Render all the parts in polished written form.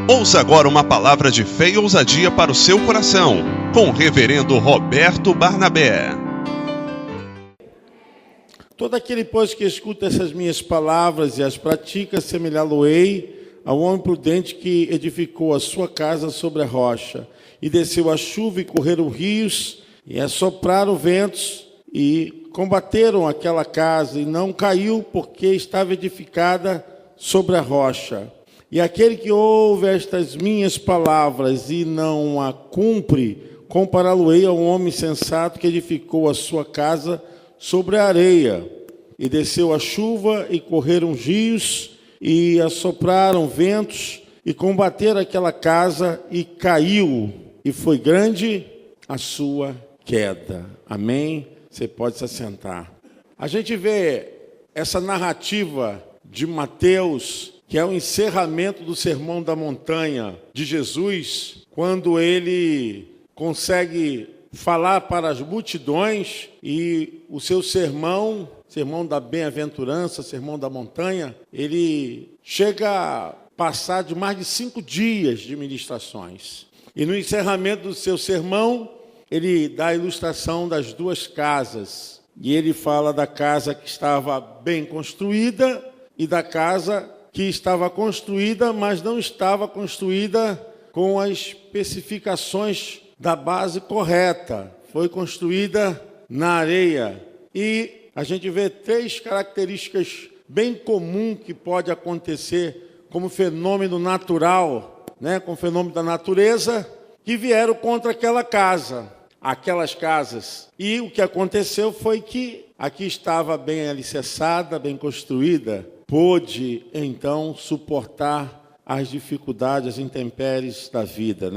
Ouça agora uma palavra de fé e ousadia para o seu coração, com o reverendo Roberto Barnabé. Todo aquele, pois, que escuta essas minhas palavras e as pratica, semelhá-lo-ei ao homem prudente que edificou a sua casa sobre a rocha, e desceu a chuva e correram rios, e assopraram ventos, e combateram aquela casa, e não caiu, porque estava edificada sobre a rocha. E aquele que ouve estas minhas palavras e não a cumpre, compará-lo-ei a um homem sensato que edificou a sua casa sobre a areia. E desceu a chuva, e correram rios, e assopraram ventos, e combateram aquela casa, e caiu, e foi grande a sua queda. Amém? Você pode se assentar. A gente vê essa narrativa de Mateus, que é o encerramento do Sermão da Montanha de Jesus, quando ele consegue falar para as multidões, e o seu sermão da bem-aventurança, sermão da montanha, ele chega a passar de mais de 5 dias de ministrações. E no encerramento do seu sermão, ele dá a ilustração das 2 casas. E ele fala da casa que estava bem construída e da casa que estava construída, mas não estava construída com as especificações da base correta. Foi construída na areia. E a gente vê 3 características bem comuns que pode acontecer como fenômeno natural, como fenômeno da natureza, que vieram contra aquelas casas. E o que aconteceu foi que aqui estava bem alicerçada, bem construída, pôde, então, suportar as dificuldades, as intempéries da vida,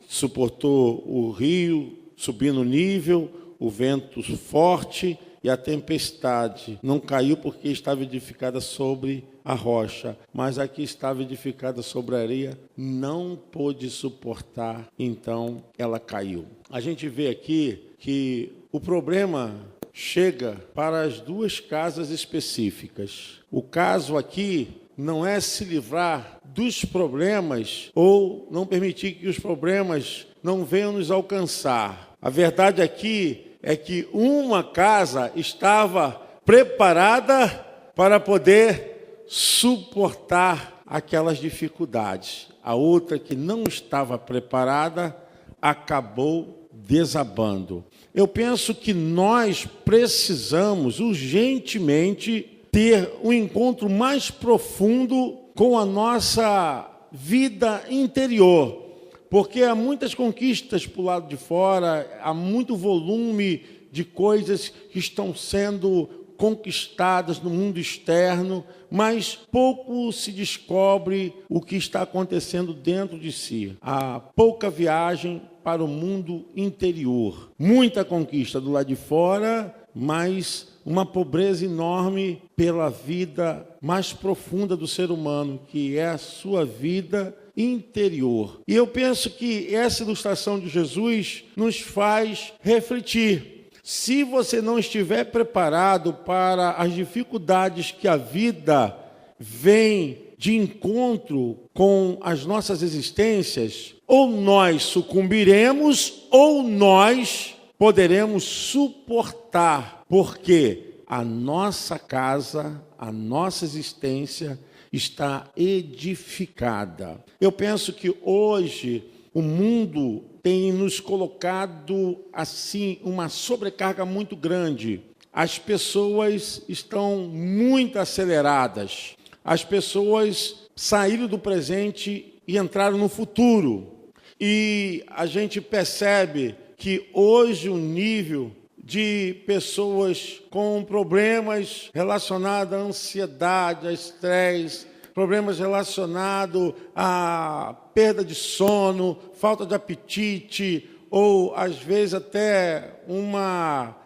Suportou o rio subindo o nível, o vento forte e a tempestade. Não caiu porque estava edificada sobre a rocha, mas aqui estava edificada sobre a areia, não pôde suportar, então ela caiu. A gente vê aqui que o problema chega para as 2 casas específicas. O caso aqui não é se livrar dos problemas ou não permitir que os problemas não venham nos alcançar. A verdade aqui é que uma casa estava preparada para poder suportar aquelas dificuldades. A outra, que não estava preparada, acabou desabando. Eu penso que nós precisamos urgentemente ter um encontro mais profundo com a nossa vida interior, porque há muitas conquistas para o lado de fora, há muito volume de coisas que estão sendo conquistadas no mundo externo, mas pouco se descobre o que está acontecendo dentro de si. Há pouca viagem para o mundo interior. Muita conquista do lado de fora, mas uma pobreza enorme pela vida mais profunda do ser humano, que é a sua vida interior. E eu penso que essa ilustração de Jesus nos faz refletir. Se você não estiver preparado para as dificuldades que a vida vem de encontro com as nossas existências, ou nós sucumbiremos, ou nós poderemos suportar, porque a nossa casa, a nossa existência está edificada. Eu penso que hoje o mundo tem nos colocado assim uma sobrecarga muito grande. As pessoas estão muito aceleradas. As pessoas saíram do presente e entraram no futuro. E a gente percebe que hoje o nível de pessoas com problemas relacionados à ansiedade, a estresse, problemas relacionados à perda de sono, falta de apetite, ou às vezes até uma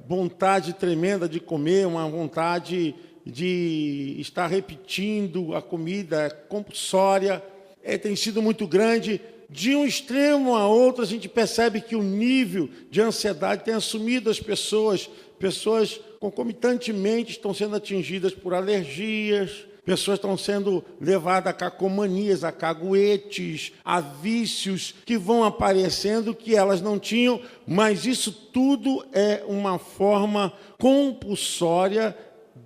vontade tremenda de comer, uma vontade de estar repetindo a comida compulsória, tem sido muito grande. De um extremo a outro, a gente percebe que o nível de ansiedade tem assumido as pessoas. Pessoas concomitantemente estão sendo atingidas por alergias, Pessoas estão sendo levadas a cacomanias, a caguetes, a vícios que vão aparecendo que elas não tinham, mas isso tudo é uma forma compulsória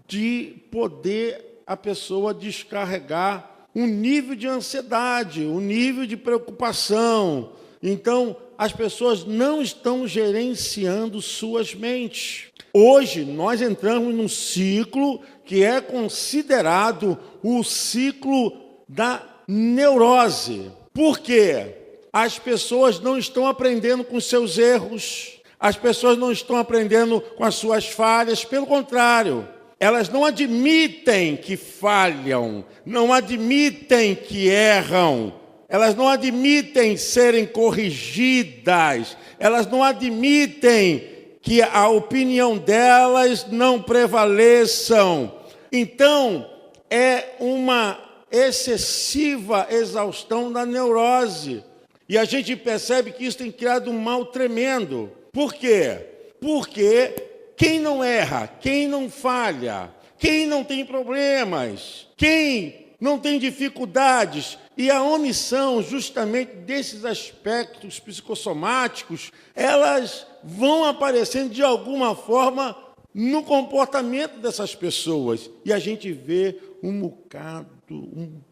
de poder a pessoa descarregar um nível de ansiedade, um nível de preocupação. Então, as pessoas não estão gerenciando suas mentes. Hoje, nós entramos num ciclo que é considerado o ciclo da neurose. Por quê? As pessoas não estão aprendendo com seus erros, as pessoas não estão aprendendo com as suas falhas, pelo contrário, elas não admitem que falham, não admitem que erram, elas não admitem serem corrigidas, elas não admitem que a opinião delas não prevaleçam. Então, é uma excessiva exaustão da neurose. E a gente percebe que isso tem criado um mal tremendo. Por quê? Porque quem não erra, quem não falha, quem não tem problemas, quem não tem dificuldades, e a omissão justamente desses aspectos psicossomáticos, elas vão aparecendo de alguma forma no comportamento dessas pessoas. E a gente vê um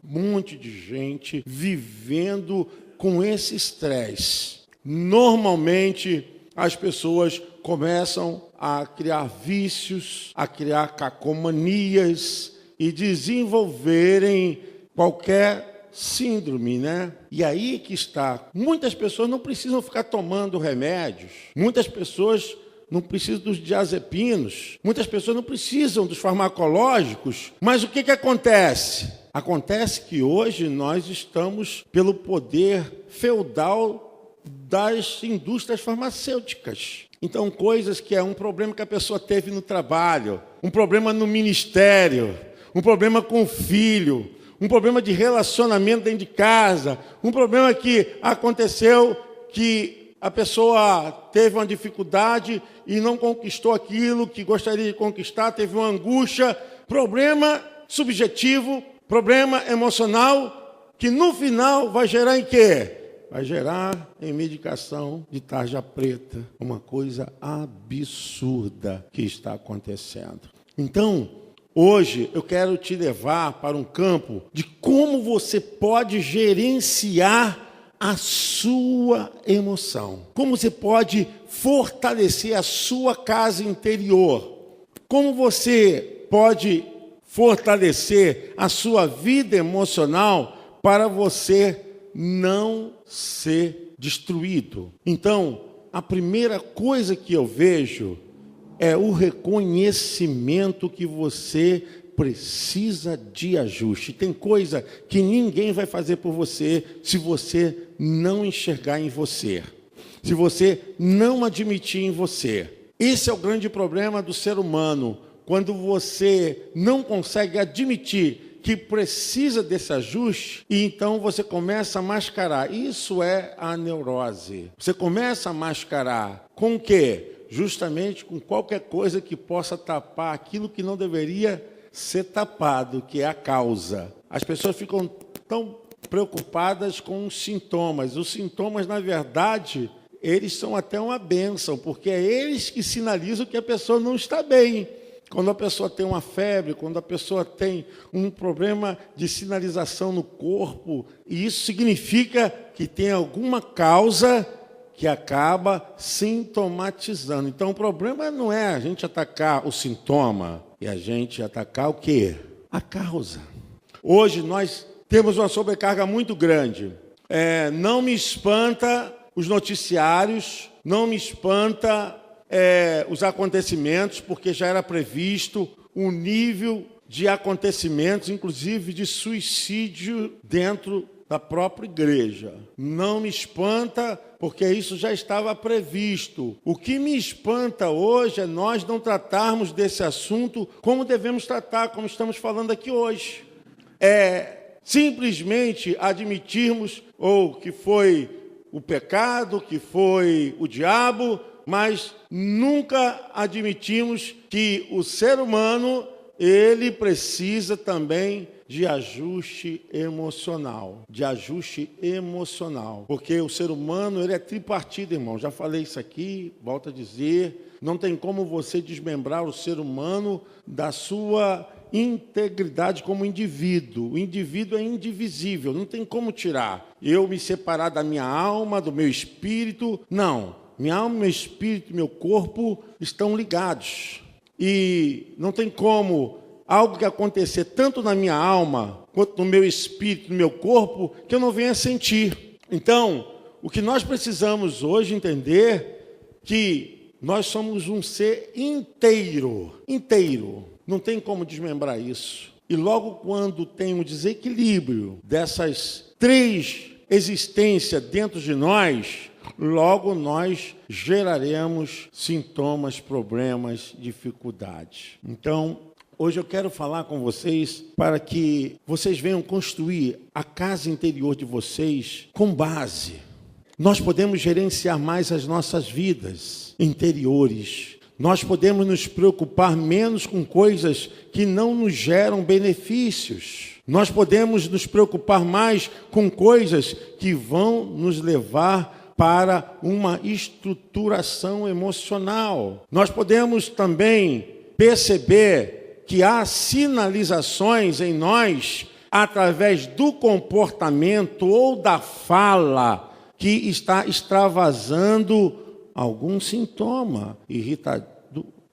monte de gente vivendo com esse estresse. Normalmente, as pessoas começam a criar vícios, a criar cacomanias e desenvolverem qualquer síndrome, né? E aí que está. Muitas pessoas não precisam ficar tomando remédios. Muitas pessoas não precisam dos diazepinos. Muitas pessoas não precisam dos farmacológicos. Mas o que acontece? Acontece que hoje nós estamos pelo poder feudal das indústrias farmacêuticas. Então, coisas que é um problema que a pessoa teve no trabalho, um problema no ministério, um problema com o filho, um problema de relacionamento dentro de casa, um problema que aconteceu que a pessoa teve uma dificuldade e não conquistou aquilo que gostaria de conquistar, teve uma angústia, problema subjetivo, problema emocional, que no final vai gerar em quê? Vai gerar em medicação de tarja preta, uma coisa absurda que está acontecendo. Então, hoje eu quero te levar para um campo de como você pode gerenciar a sua emoção. Como você pode fortalecer a sua casa interior. Como você pode fortalecer a sua vida emocional para você não ser destruído. Então, a primeira coisa que eu vejo é o reconhecimento que você precisa de ajuste. Tem coisa que ninguém vai fazer por você se você não enxergar em você, se você não admitir em você. Esse é o grande problema do ser humano, quando você não consegue admitir que precisa desse ajuste, e então você começa a mascarar. Isso é a neurose. Você começa a mascarar com o quê? Justamente com qualquer coisa que possa tapar aquilo que não deveria ser tapado, que é a causa. As pessoas ficam tão preocupadas com os sintomas. Os sintomas, na verdade, eles são até uma bênção, porque é eles que sinalizam que a pessoa não está bem. Quando a pessoa tem uma febre, quando a pessoa tem um problema de sinalização no corpo, e isso significa que tem alguma causa que acaba sintomatizando. Então, o problema não é a gente atacar o sintoma, e a gente atacar o quê? A causa. Hoje nós temos uma sobrecarga muito grande. Não me espanta os noticiários, não me espanta os acontecimentos, porque já era previsto um nível de acontecimentos, inclusive de suicídio dentro da própria igreja. Não me espanta, porque isso já estava previsto. O que me espanta hoje é nós não tratarmos desse assunto como devemos tratar, como estamos falando aqui hoje. Simplesmente admitirmos ou que foi o pecado, que foi o diabo, mas nunca admitimos que o ser humano ele precisa também de ajuste emocional. Porque o ser humano, ele é tripartido, irmão. Já falei isso aqui, volto a dizer. Não tem como você desmembrar o ser humano da sua integridade como indivíduo. O indivíduo é indivisível, não tem como tirar. Eu me separar da minha alma, do meu espírito. Não. Minha alma, meu espírito e meu corpo estão ligados. E não tem como algo que acontecer tanto na minha alma, quanto no meu espírito, no meu corpo, que eu não venha sentir. Então, o que nós precisamos hoje entender que nós somos um ser inteiro. Não tem como desmembrar isso. E logo quando tem um desequilíbrio dessas três existências dentro de nós, logo nós geraremos sintomas, problemas, dificuldades. Então, hoje eu quero falar com vocês para que vocês venham construir a casa interior de vocês com base. Nós podemos gerenciar mais as nossas vidas interiores. Nós podemos nos preocupar menos com coisas que não nos geram benefícios. Nós podemos nos preocupar mais com coisas que vão nos levar para uma estruturação emocional. Nós podemos também perceber que há sinalizações em nós, através do comportamento ou da fala, que está extravasando algum sintoma.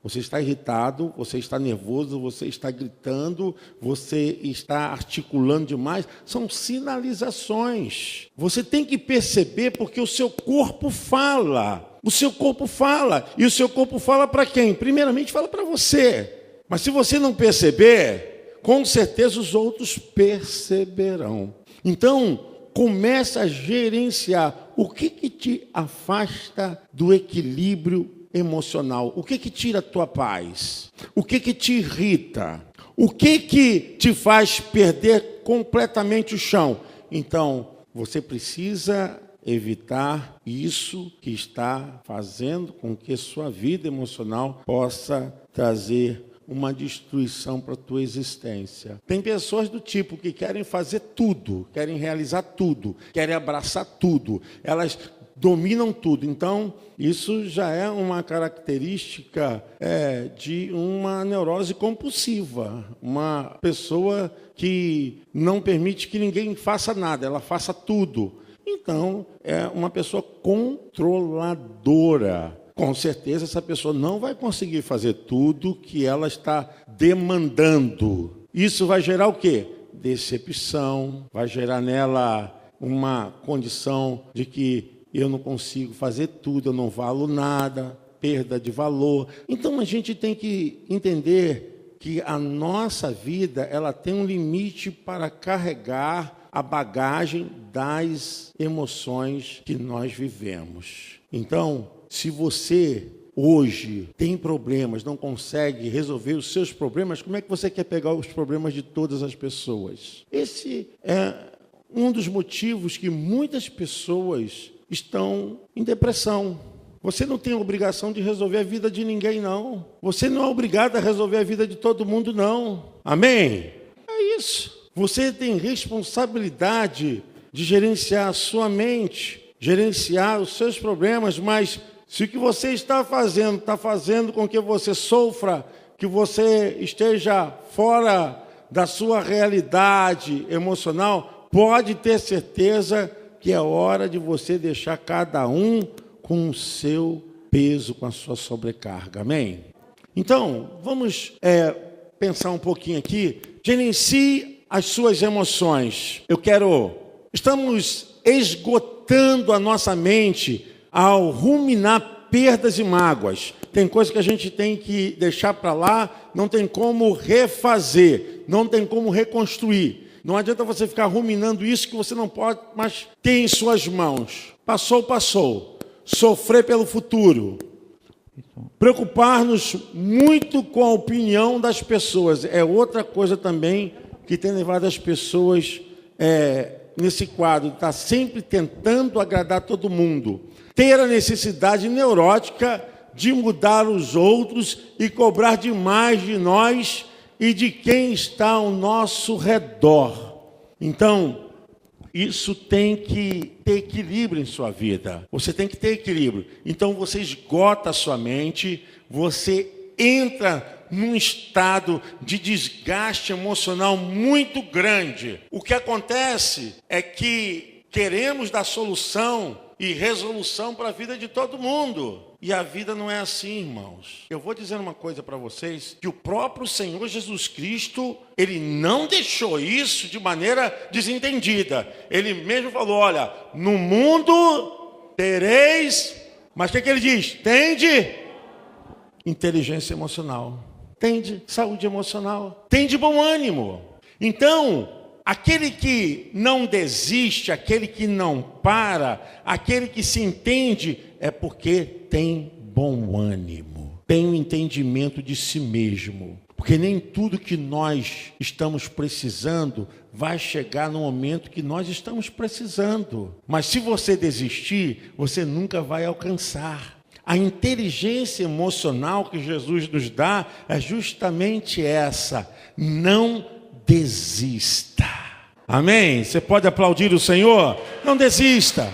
Você está irritado, você está nervoso, você está gritando, você está articulando demais. São sinalizações. Você tem que perceber porque o seu corpo fala. O seu corpo fala. E o seu corpo fala para quem? Primeiramente fala para você. Mas se você não perceber, com certeza os outros perceberão. Então, começa a gerenciar o que te afasta do equilíbrio emocional. O que tira a tua paz? O que te irrita? O que te faz perder completamente o chão? Então, você precisa evitar isso que está fazendo com que sua vida emocional possa trazer uma destruição para a tua existência. Tem pessoas do tipo que querem fazer tudo, querem realizar tudo, querem abraçar tudo. Elas dominam tudo. Então, isso já é uma característica de uma neurose compulsiva. Uma pessoa que não permite que ninguém faça nada, ela faça tudo. Então, é uma pessoa controladora. Com certeza, essa pessoa não vai conseguir fazer tudo que ela está demandando. Isso vai gerar o quê? Decepção, vai gerar nela uma condição de que eu não consigo fazer tudo, eu não valo nada, perda de valor. Então, a gente tem que entender que a nossa vida ela tem um limite para carregar a bagagem das emoções que nós vivemos. Então, se você hoje tem problemas, não consegue resolver os seus problemas, como é que você quer pegar os problemas de todas as pessoas? Esse é um dos motivos que muitas pessoas estão em depressão. Você não tem a obrigação de resolver a vida de ninguém, não. Você não é obrigado a resolver a vida de todo mundo, não. Amém? É isso. Você tem responsabilidade de gerenciar a sua mente, gerenciar os seus problemas, mas se o que você está fazendo com que você sofra, que você esteja fora da sua realidade emocional, pode ter certeza que é hora de você deixar cada um com o seu peso, com a sua sobrecarga. Amém? Então, vamos pensar um pouquinho aqui. Gerencie as suas emoções. Estamos esgotando a nossa mente ao ruminar perdas e mágoas. Tem coisa que a gente tem que deixar para lá, não tem como refazer, não tem como reconstruir. Não adianta você ficar ruminando isso que você não pode mais ter em suas mãos. Passou. Sofrer pelo futuro. Preocupar-nos muito com a opinião das pessoas. É outra coisa também que tem levado as pessoas nesse quadro. Está sempre tentando agradar todo mundo. Ter a necessidade neurótica de mudar os outros e cobrar demais de nós e de quem está ao nosso redor. Então, isso tem que ter equilíbrio em sua vida. Você tem que ter equilíbrio. Então, você esgota a sua mente, você entra num estado de desgaste emocional muito grande. O que acontece é que queremos dar solução e resolução para a vida de todo mundo. E a vida não é assim, irmãos. Eu vou dizer uma coisa para vocês, que o próprio Senhor Jesus Cristo, Ele não deixou isso de maneira desentendida. Ele mesmo falou, olha, no mundo tereis, mas o que Ele diz? Tende inteligência emocional, tende saúde emocional, tende bom ânimo. Então, aquele que não desiste, aquele que não para, aquele que se entende, é porque tem bom ânimo, tem um entendimento de si mesmo. Porque nem tudo que nós estamos precisando vai chegar no momento que nós estamos precisando. Mas se você desistir, você nunca vai alcançar. A inteligência emocional que Jesus nos dá é justamente essa: não desista. Amém? Você pode aplaudir o Senhor? Não desista.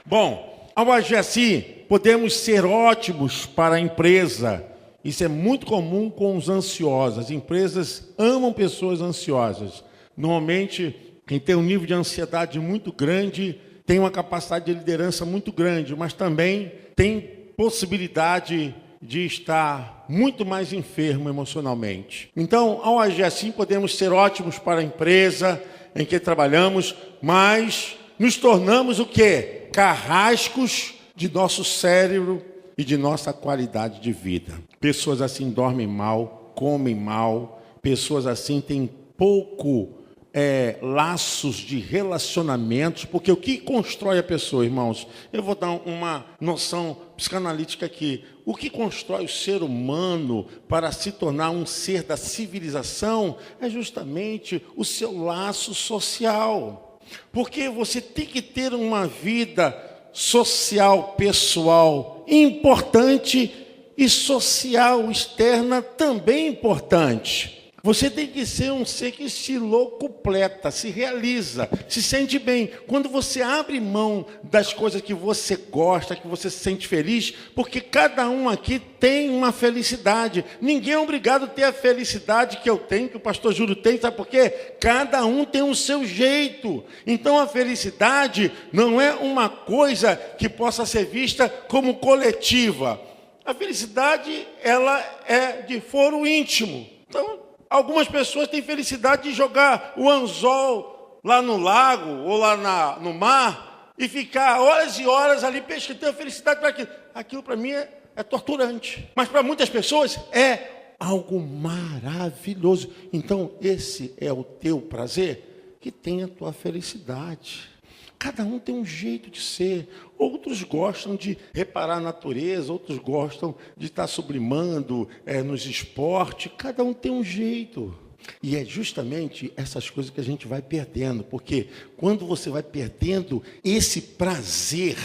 Bom, ao agir assim, podemos ser ótimos para a empresa. Isso é muito comum com os ansiosos. As empresas amam pessoas ansiosas. Normalmente, quem tem um nível de ansiedade muito grande tem uma capacidade de liderança muito grande, mas também tem possibilidade de estar muito mais enfermo emocionalmente. Então, ao agir assim, podemos ser ótimos para a empresa em que trabalhamos, mas nos tornamos o quê? Carrascos de nosso cérebro e de nossa qualidade de vida. Pessoas assim dormem mal, comem mal, pessoas assim têm pouco laços de relacionamentos, porque o que constrói a pessoa, irmãos? Eu vou dar uma noção psicanalítica aqui. O que constrói o ser humano para se tornar um ser da civilização é justamente o seu laço social. Porque você tem que ter uma vida social, pessoal importante e social externa também importante. Você tem que ser um ser que se locupleta, se realiza, se sente bem. Quando você abre mão das coisas que você gosta, que você se sente feliz, porque cada um aqui tem uma felicidade. Ninguém é obrigado a ter a felicidade que eu tenho, que o pastor Júlio tem, sabe por quê? Cada um tem o seu jeito. Então a felicidade não é uma coisa que possa ser vista como coletiva. A felicidade, ela é de foro íntimo. Então, algumas pessoas têm felicidade de jogar o anzol lá no lago ou lá no mar e ficar horas e horas ali pescando. Tem felicidade para aquilo. Aquilo para mim é torturante. Mas para muitas pessoas é algo maravilhoso. Então, esse é o teu prazer? Que tenha a tua felicidade. Cada um tem um jeito de ser. Outros gostam de reparar a natureza, outros gostam de estar sublimando nos esportes. Cada um tem um jeito. E é justamente essas coisas que a gente vai perdendo. Porque quando você vai perdendo esse prazer,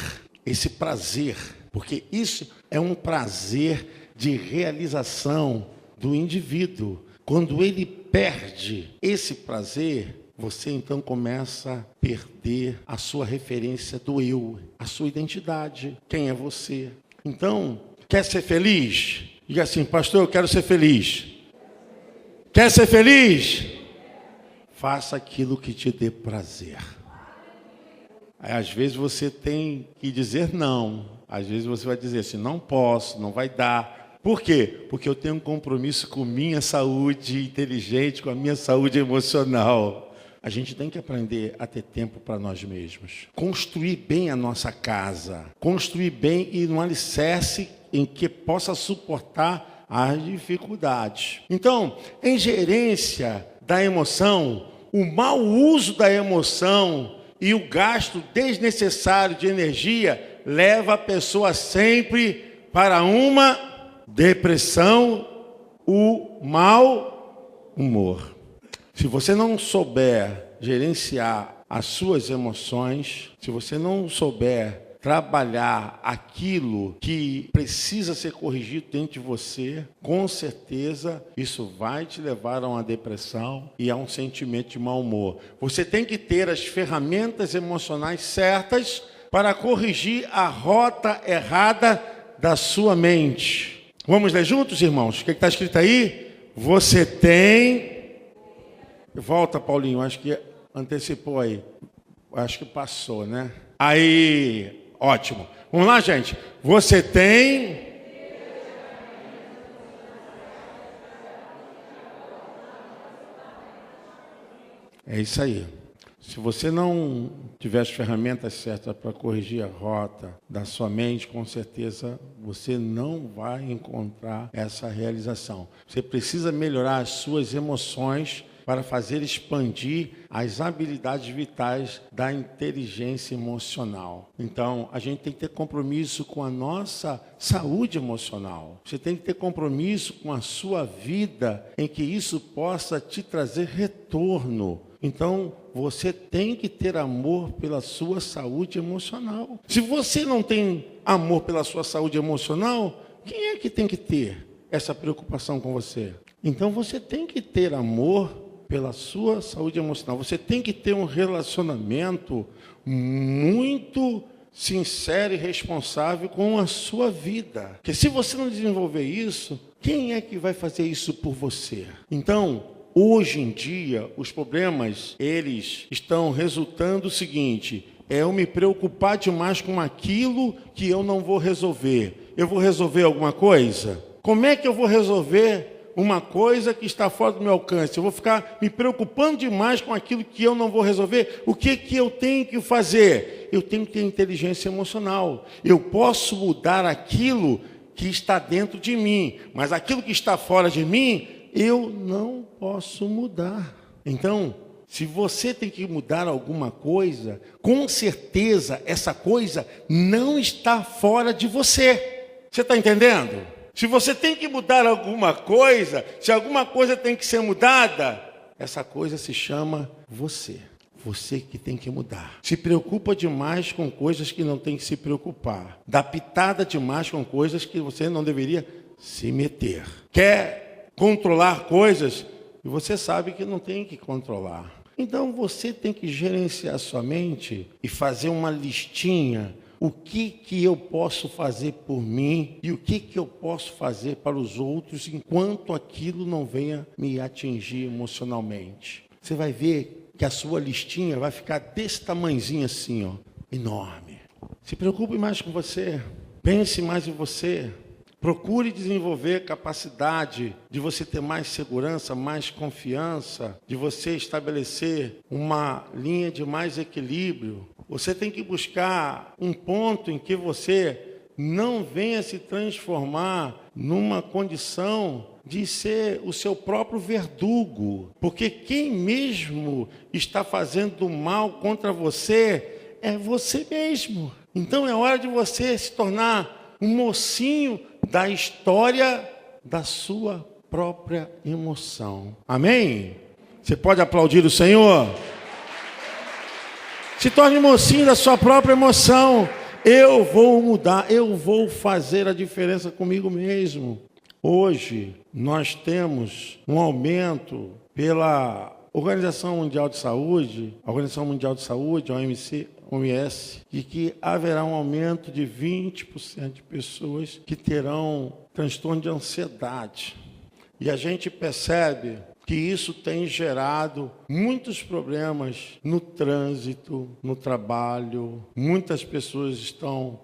porque isso é um prazer de realização do indivíduo. Quando ele perde esse prazer, você então começa a perder a sua referência do eu, a sua identidade, quem é você. Então, quer ser feliz? Diga assim, pastor, eu quero ser feliz. Quer ser feliz? Faça aquilo que te dê prazer. Aí, às vezes você tem que dizer não. Às vezes você vai dizer assim, não posso, não vai dar. Por quê? Porque eu tenho um compromisso com minha saúde inteligente, com a minha saúde emocional. A gente tem que aprender a ter tempo para nós mesmos. Construir bem a nossa casa. Construir bem e num alicerce em que possa suportar as dificuldades. Então, em gerência da emoção, o mau uso da emoção e o gasto desnecessário de energia leva a pessoa sempre para uma depressão, o mau humor. Se você não souber gerenciar as suas emoções, se você não souber trabalhar aquilo que precisa ser corrigido dentro de você, com certeza isso vai te levar a uma depressão e a um sentimento de mau humor. Você tem que ter as ferramentas emocionais certas para corrigir a rota errada da sua mente. Vamos ler juntos, irmãos? O que está escrito aí? Você tem... Volta, Paulinho, acho que antecipou aí. Acho que passou, né? Aí, ótimo. Vamos lá, gente. Você tem... É isso aí. Se você não tiver as ferramentas certas para corrigir a rota da sua mente, com certeza você não vai encontrar essa realização. Você precisa melhorar as suas emoções para fazer expandir as habilidades vitais da inteligência emocional. Então, a gente tem que ter compromisso com a nossa saúde emocional. Você tem que ter compromisso com a sua vida, em que isso possa te trazer retorno. Então, você tem que ter amor pela sua saúde emocional. Se você não tem amor pela sua saúde emocional, quem é que tem que ter essa preocupação com você? Então, você tem que ter amor pela sua saúde emocional. Você tem que ter um relacionamento muito sincero e responsável com a sua vida. Porque se você não desenvolver isso, quem é que vai fazer isso por você? Então, hoje em dia, os problemas, eles estão resultando o seguinte: é eu me preocupar demais com aquilo que eu não vou resolver. Eu vou resolver alguma coisa? Como é que eu vou resolver uma coisa que está fora do meu alcance? Eu vou ficar me preocupando demais com aquilo que eu não vou resolver. O que eu tenho que fazer? Eu tenho que ter inteligência emocional. Eu posso mudar aquilo que está dentro de mim, mas aquilo que está fora de mim, eu não posso mudar. Então, se você tem que mudar alguma coisa, com certeza essa coisa não está fora de você. Você está entendendo? Se você tem que mudar alguma coisa, se alguma coisa tem que ser mudada, essa coisa se chama você. Você que tem que mudar. Se preocupa demais com coisas que não tem que se preocupar. Dá pitada demais com coisas que você não deveria se meter. Quer controlar coisas e você sabe que não tem que controlar. Então você tem que gerenciar sua mente e fazer uma listinha. O que eu posso fazer por mim e o que eu posso fazer para os outros enquanto aquilo não venha me atingir emocionalmente. Você vai ver que a sua listinha vai ficar desse tamanhozinho assim, ó, enorme. Se preocupe mais com você, pense mais em você. Procure desenvolver capacidade de você ter mais segurança, mais confiança, de você estabelecer uma linha de mais equilíbrio. Você tem que buscar um ponto em que você não venha se transformar numa condição de ser o seu próprio verdugo. Porque quem mesmo está fazendo mal contra você é você mesmo. Então é hora de você se tornar um mocinho da história da sua própria emoção. Amém? Você pode aplaudir o Senhor? Se torne mocinho da sua própria emoção. Eu vou mudar, eu vou fazer a diferença comigo mesmo. Hoje, nós temos um aumento pela Organização Mundial de Saúde, a OMS, de que haverá um aumento de 20% de pessoas que terão transtorno de ansiedade. E a gente percebe que isso tem gerado muitos problemas no trânsito, no trabalho. Muitas pessoas estão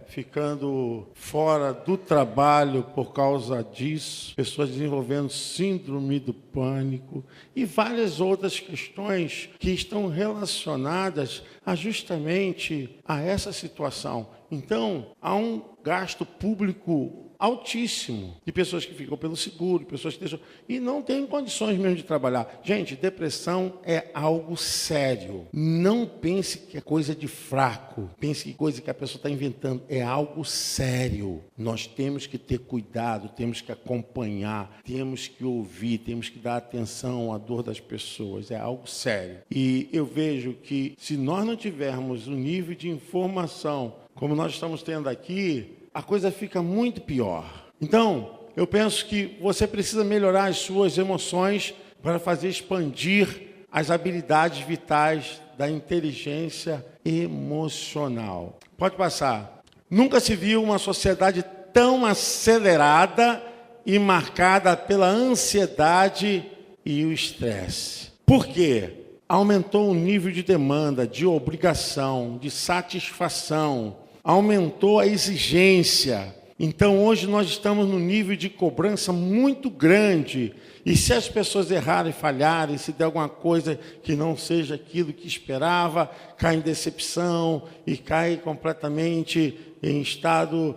ficando fora do trabalho por causa disso. Pessoas desenvolvendo síndrome do pânico e várias outras questões que estão relacionadas justamente a essa situação. Então, há um gasto público altíssimo de pessoas que ficam pelo seguro, pessoas que deixam e não têm condições mesmo de trabalhar. Gente, depressão é algo sério. Não pense que é coisa de fraco. Pense que é coisa que a pessoa está inventando. É algo sério. Nós temos que ter cuidado, temos que acompanhar, temos que ouvir, temos que dar atenção à dor das pessoas. É algo sério. E eu vejo que se nós não tivermos um nível de informação como nós estamos tendo aqui, a coisa fica muito pior. Então, eu penso que você precisa melhorar as suas emoções para fazer expandir as habilidades vitais da inteligência emocional. Pode passar. Nunca se viu uma sociedade tão acelerada e marcada pela ansiedade e o estresse. Por quê? Aumentou o nível de demanda, de obrigação, de satisfação, aumentou a exigência. Então, hoje nós estamos num nível de cobrança muito grande. E se as pessoas errarem, falharem, se der alguma coisa que não seja aquilo que esperava, cai em decepção e cai completamente em estado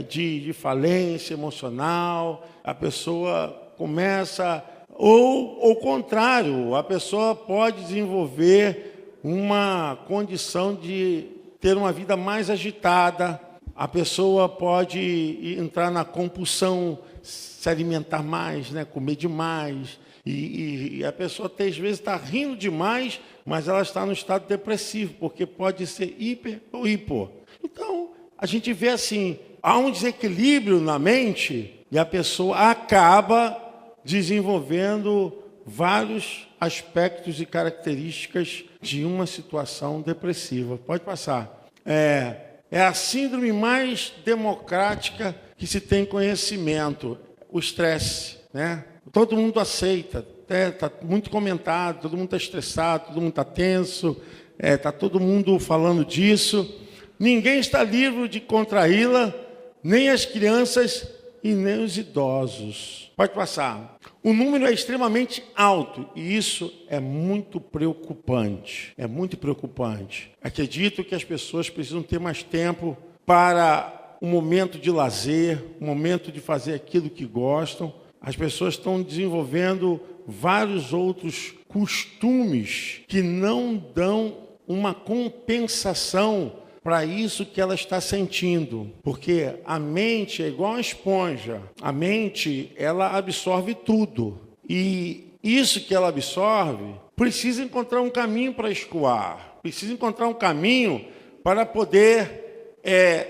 de falência emocional. A pessoa começa, ou ao contrário, a pessoa pode desenvolver uma condição de ter uma vida mais agitada. A pessoa pode entrar na compulsão, se alimentar mais, né? Comer demais. E a pessoa até às vezes está rindo demais, mas ela está no estado depressivo, porque pode ser hiper ou hipo. Então, a gente vê assim, há um desequilíbrio na mente e a pessoa acaba desenvolvendo vários aspectos e características de uma situação depressiva. Pode passar. É a síndrome mais democrática que se tem conhecimento, o estresse, né? Todo mundo aceita, está muito comentado, todo mundo está estressado, todo mundo está tenso, está todo mundo falando disso. Ninguém está livre de contraí-la, nem as crianças e nem os idosos. Pode passar. O número é extremamente alto e isso é muito preocupante. É muito preocupante. Acredito que as pessoas precisam ter mais tempo para um momento de lazer, um momento de fazer aquilo que gostam. As pessoas estão desenvolvendo vários outros costumes que não dão uma compensação para isso que ela está sentindo. Porque a mente é igual uma esponja. A mente, ela absorve tudo. E isso que ela absorve, precisa encontrar um caminho para escoar. Precisa encontrar um caminho para poder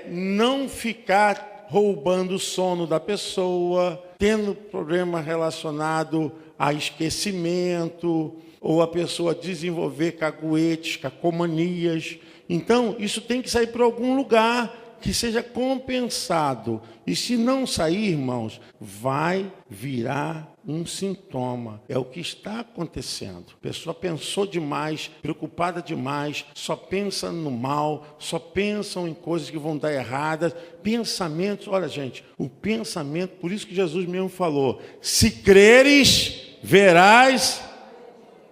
não ficar roubando o sono da pessoa, tendo problema relacionado a esquecimento, ou a pessoa desenvolver caguetes, cacomanias. Então, isso tem que sair para algum lugar que seja compensado. E se não sair, irmãos, vai virar um sintoma. É o que está acontecendo. A pessoa pensou demais, preocupada demais, só pensa no mal, só pensam em coisas que vão dar erradas. Pensamentos, olha gente, o pensamento, por isso que Jesus mesmo falou, se creres, verás.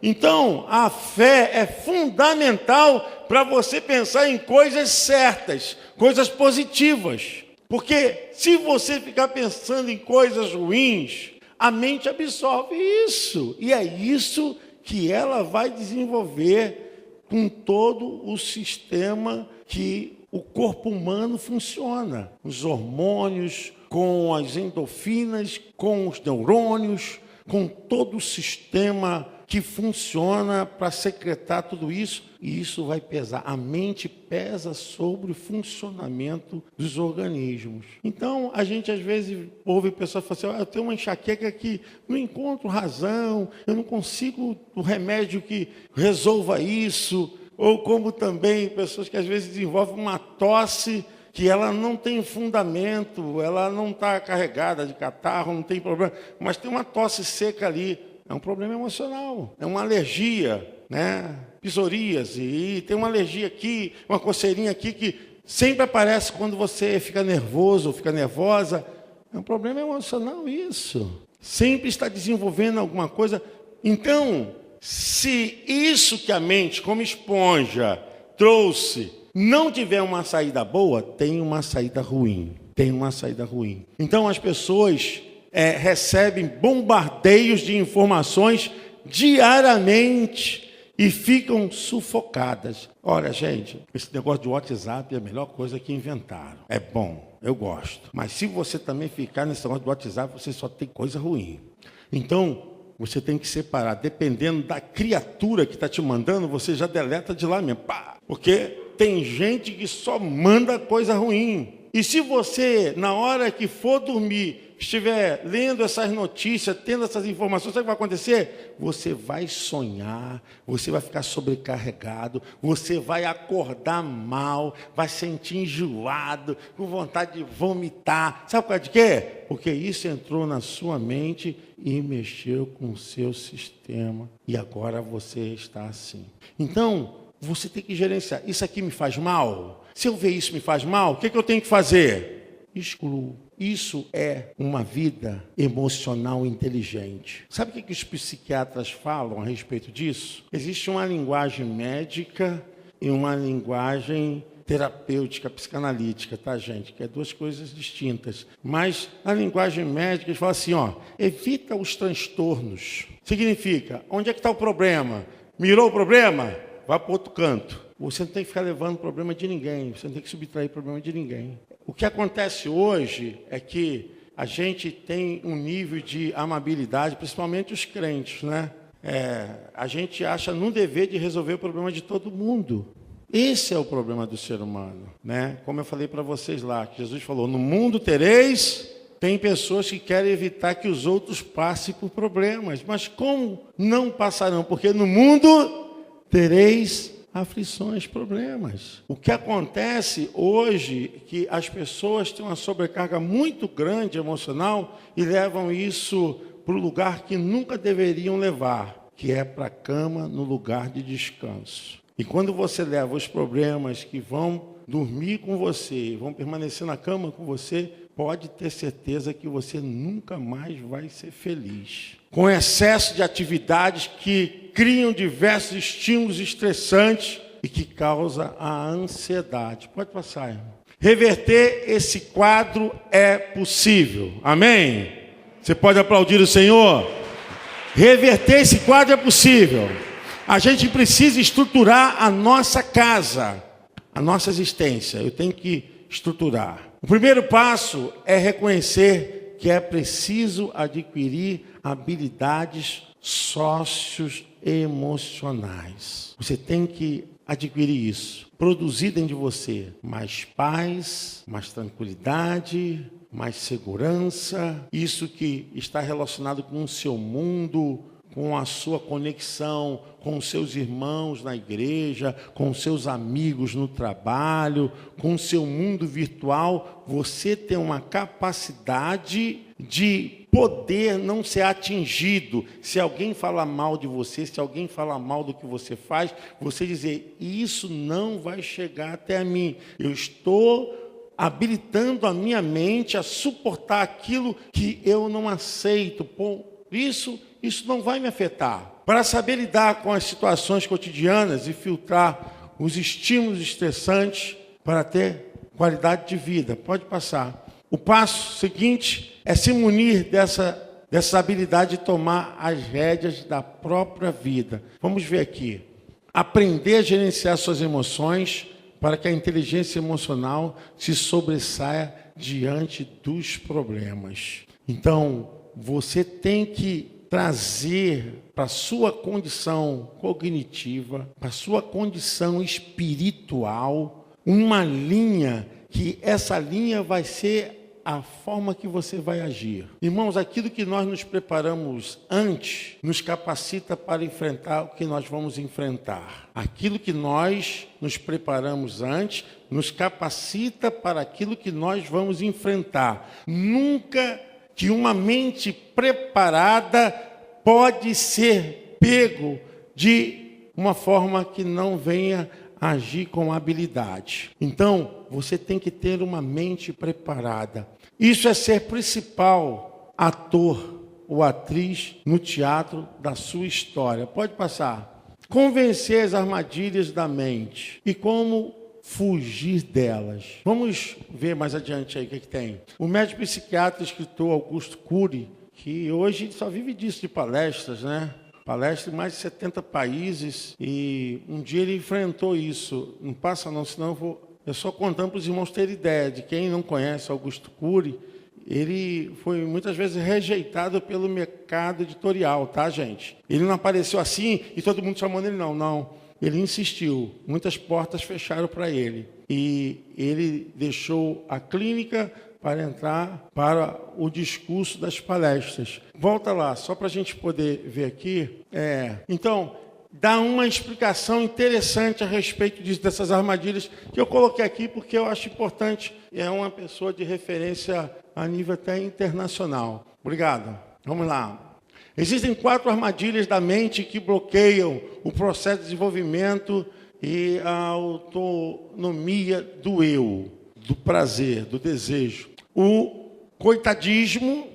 Então, a fé é fundamental para você pensar em coisas certas, coisas positivas. Porque se você ficar pensando em coisas ruins, a mente absorve isso. E é isso que ela vai desenvolver com todo o sistema que o corpo humano funciona. Os hormônios, com as endorfinas, com os neurônios, com todo o sistema que funciona para secretar tudo isso, e isso vai pesar. A mente pesa sobre o funcionamento dos organismos. Então, a gente às vezes ouve pessoas falar assim, eu tenho uma enxaqueca que não encontro razão, eu não consigo o remédio que resolva isso, ou como também pessoas que às vezes desenvolvem uma tosse que ela não tem fundamento, ela não está carregada de catarro, não tem problema, mas tem uma tosse seca ali. É um problema emocional, é uma alergia, né? Psoríase, e tem uma alergia aqui, uma coceirinha aqui que sempre aparece quando você fica nervoso ou fica nervosa. É um problema emocional isso. Sempre está desenvolvendo alguma coisa. Então, se isso que a mente, como esponja, trouxe, não tiver uma saída boa, tem uma saída ruim. Tem uma saída ruim. Então, as pessoas recebem bombardeios de informações diariamente e ficam sufocadas. Olha, gente, esse negócio de WhatsApp é a melhor coisa que inventaram. É bom, eu gosto. Mas se você também ficar nesse negócio de WhatsApp, você só tem coisa ruim. Então, Você tem que separar. Dependendo da criatura que está te mandando, você já deleta de lá mesmo. Pá! Porque tem gente que só manda coisa ruim. E se você, na hora que for dormir, estiver lendo essas notícias, tendo essas informações, sabe o que vai acontecer? Você vai sonhar, você vai ficar sobrecarregado, você vai acordar mal, vai sentir enjoado, com vontade de vomitar. Sabe por causa de quê? Porque isso entrou na sua mente e mexeu com o seu sistema. E agora você está assim. Então, você tem que gerenciar. Isso aqui me faz mal? Se eu ver isso me faz mal, o que eu tenho que fazer? Excluo. Isso é uma vida emocional inteligente. Sabe o que os psiquiatras falam a respeito disso? Existe uma linguagem médica e uma linguagem terapêutica, psicanalítica, tá, gente? Que é duas coisas distintas. Mas a linguagem médica, eles falam assim, evita os transtornos. Significa, onde é que está o problema? Mirou o problema? Vai para outro canto. Você não tem que ficar levando problema de ninguém, você não tem que subtrair problema de ninguém. O que acontece hoje é que a gente tem um nível de amabilidade, principalmente os crentes, né? A gente acha no dever de resolver o problema de todo mundo. Esse é o problema do ser humano, né? Como eu falei para vocês lá, que Jesus falou, no mundo tereis... Tem pessoas que querem evitar que os outros passem por problemas. Mas como não passarão? Porque no mundo tereis aflições, problemas. O que acontece hoje é que as pessoas têm uma sobrecarga muito grande emocional e levam isso para o lugar que nunca deveriam levar, que é para a cama no lugar de descanso. E quando você leva os problemas que vão dormir com você, vão permanecer na cama com você, pode ter certeza que você nunca mais vai ser feliz. Com excesso de atividades que criam diversos estímulos estressantes e que causam a ansiedade. Pode passar, irmão. Reverter esse quadro é possível. Amém? Você pode aplaudir o Senhor? Reverter esse quadro é possível. A gente precisa estruturar a nossa casa, a nossa existência. Eu tenho que estruturar. O primeiro passo é reconhecer que é preciso adquirir habilidades socioemocionais. Você tem que adquirir isso. Produzir dentro de você mais paz, mais tranquilidade, mais segurança. Isso que está relacionado com o seu mundo, com a sua conexão com os seus irmãos na igreja, com os seus amigos no trabalho, com o seu mundo virtual, você tem uma capacidade de poder não ser atingido. Se alguém fala mal de você, se alguém fala mal do que você faz, você dizer, isso não vai chegar até a mim. Eu estou habilitando a minha mente a suportar aquilo que eu não aceito. Por isso não vai me afetar. Para saber lidar com as situações cotidianas e filtrar os estímulos estressantes para ter qualidade de vida. Pode passar. O passo seguinte é se munir dessa habilidade de tomar as rédeas da própria vida. Vamos ver aqui. Aprender a gerenciar suas emoções para que a inteligência emocional se sobressaia diante dos problemas. Então, você tem que trazer para a sua condição cognitiva, para a sua condição espiritual, uma linha, que essa linha vai ser a forma que você vai agir. Irmãos, aquilo que nós nos preparamos antes, nos capacita para enfrentar o que nós vamos enfrentar. Aquilo que nós nos preparamos antes, nos capacita para aquilo que nós vamos enfrentar. Nunca que uma mente preparada pode ser pego de uma forma que não venha agir com habilidade. Então, você tem que ter uma mente preparada. Isso é ser principal ator ou atriz no teatro da sua história. Pode passar. Convencer as armadilhas da mente e como fugir delas. Vamos ver mais adiante aí o que tem. O médico psiquiatra e escritor Augusto Cury, que hoje só vive disso, de palestras, né? Palestra em mais de 70 países, e um dia ele enfrentou isso. Não passa não, senão eu só contando para os irmãos terem ideia de quem não conhece Augusto Cury. ele foi muitas vezes rejeitado pelo mercado editorial, tá, gente? Ele não apareceu assim e todo mundo chamando ele, não. Ele insistiu, muitas portas fecharam para ele. E ele deixou a clínica para entrar para o discurso das palestras. Volta lá, só para a gente poder ver aqui. Então, dá uma explicação interessante a respeito dessas armadilhas que eu coloquei aqui porque eu acho importante. É uma pessoa de referência a nível até internacional. Obrigado. Vamos lá. Existem 4 armadilhas da mente que bloqueiam o processo de desenvolvimento e a autonomia do eu, do prazer, do desejo. O coitadismo,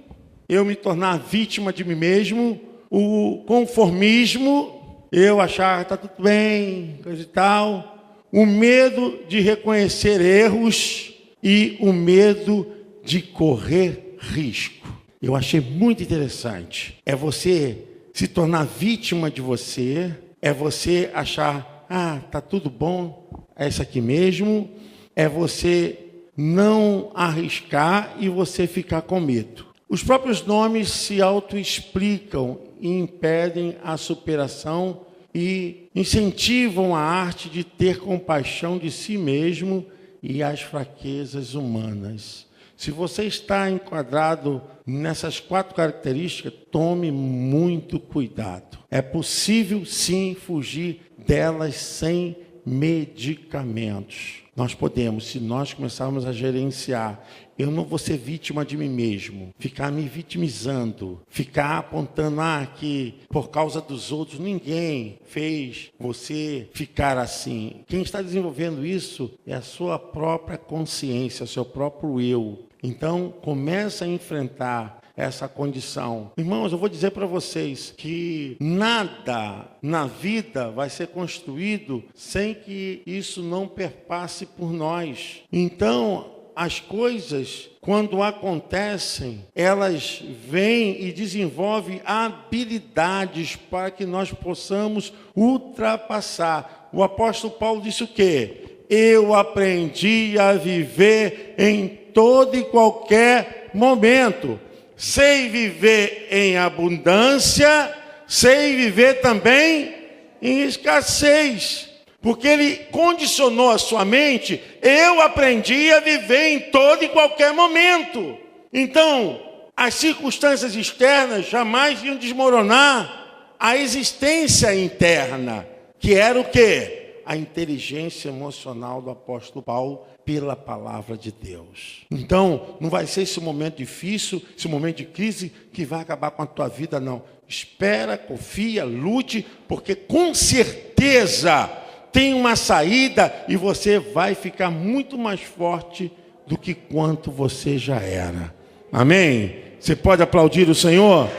eu me tornar vítima de mim mesmo. O conformismo, eu achar que está tudo bem, coisa e tal. O medo de reconhecer erros e o medo de correr risco. Eu achei muito interessante. É você se tornar vítima de você, é você achar, tá tudo bom, é isso aqui mesmo, é você não arriscar e você ficar com medo. Os próprios nomes se autoexplicam e impedem a superação e incentivam a arte de ter compaixão de si mesmo e as fraquezas humanas. Se você está enquadrado nessas 4 características, tome muito cuidado. É possível, sim, fugir delas sem medicamentos. Nós podemos, se nós começarmos a gerenciar. Eu não vou ser vítima de mim mesmo, ficar me vitimizando, ficar apontando que por causa dos outros ninguém fez você ficar assim. Quem está desenvolvendo isso é a sua própria consciência, o seu próprio eu. Então, começa a enfrentar essa condição. Irmãos, eu vou dizer para vocês que nada na vida vai ser construído sem que isso não perpasse por nós. Então, as coisas, quando acontecem, elas vêm e desenvolvem habilidades para que nós possamos ultrapassar. O apóstolo Paulo disse o quê? Eu aprendi a viver em todo e qualquer momento. Sei viver em abundância, sei viver também em escassez. Porque ele condicionou a sua mente, eu aprendi a viver em todo e qualquer momento. Então, as circunstâncias externas jamais iam desmoronar a existência interna, que era o quê? A inteligência emocional do apóstolo Paulo pela palavra de Deus. Então, não vai ser esse momento difícil, esse momento de crise que vai acabar com a tua vida, não. Espera, confia, lute, porque com certeza tem uma saída e você vai ficar muito mais forte do que quanto você já era. Amém? Você pode aplaudir o Senhor?